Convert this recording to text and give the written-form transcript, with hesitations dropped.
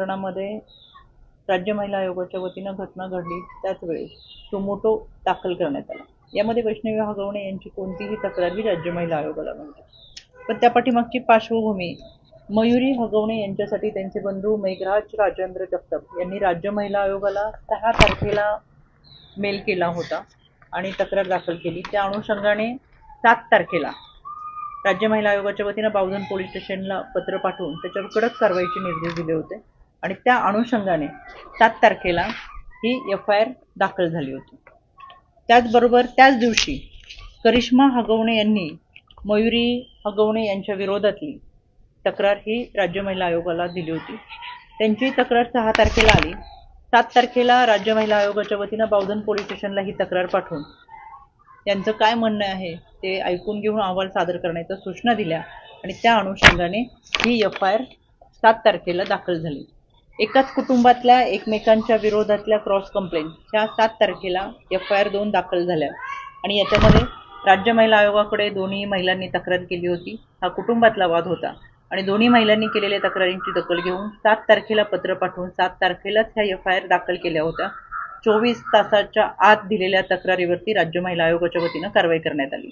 प्रकरणामध्ये राज्य महिला आयोगाच्या वतीनं घटना घडली त्याच वेळेस सुमोटो दाखल करण्यात आला। यामध्ये वैष्णवी हगवणे यांची कोणतीही तक्रार राज्य महिला आयोगाला नव्हती, पण त्या पाठीमागची पार्श्वभूमी मयुरी हगवणे यांच्यासाठी त्यांचे बंधू मेघराज राजेंद्र जगताप यांनी राज्य महिला आयोगाला 6 तारखेला मेल केला होता आणि तक्रार दाखल केली। त्या अनुषंगाने 7 तारखेला राज्य महिला आयोगाच्या वतीनं बावधन पोलीस स्टेशनला पत्र पाठवून त्याच्यावर कडक कारवाईचे निर्देश दिले होते आणि त्या अनुषंगाने 7 तारखेला ही FIR दाखल झाली होती। त्याचबरोबर त्याच दिवशी करिश्मा हगवणे यांनी मयुरी हगवणे यांच्या विरोधातली तक्रार ही राज्य महिला आयोगाला दिली होती। त्यांची तक्रार 6 तारखेला आली। 7 तारखेला राज्य महिला आयोगाच्या वतीनं बावधन पोलीस स्टेशनला ही तक्रार पाठवून त्यांचं काय म्हणणं आहे ते ऐकून घेऊन अहवाल सादर करण्याच्या सूचना दिल्या आणि त्या अनुषंगाने ही FIR 7 तारखेला दाखल झाली। एकाच कुटुंबातल्या एकमेकांच्या विरोधातल्या क्रॉस कंप्लेंट ह्या 7 तारखेला FIR 2 दाखल झाल्या आणि याच्यामध्ये राज्य महिला आयोगाकडे दोन्ही महिलांनी तक्रार केली होती। हा कुटुंबातला वाद होता आणि दोन्ही महिलांनी केलेल्या तक्रारींची दखल घेऊन 7 तारखेला पत्र पाठवून 7 तारखेलाच ह्या FIR दाखल केल्या होत्या। 24 तासाच्या आत दिलेल्या तक्रारीवरती राज्य महिला आयोगाच्या वतीनं कारवाई करण्यात आली।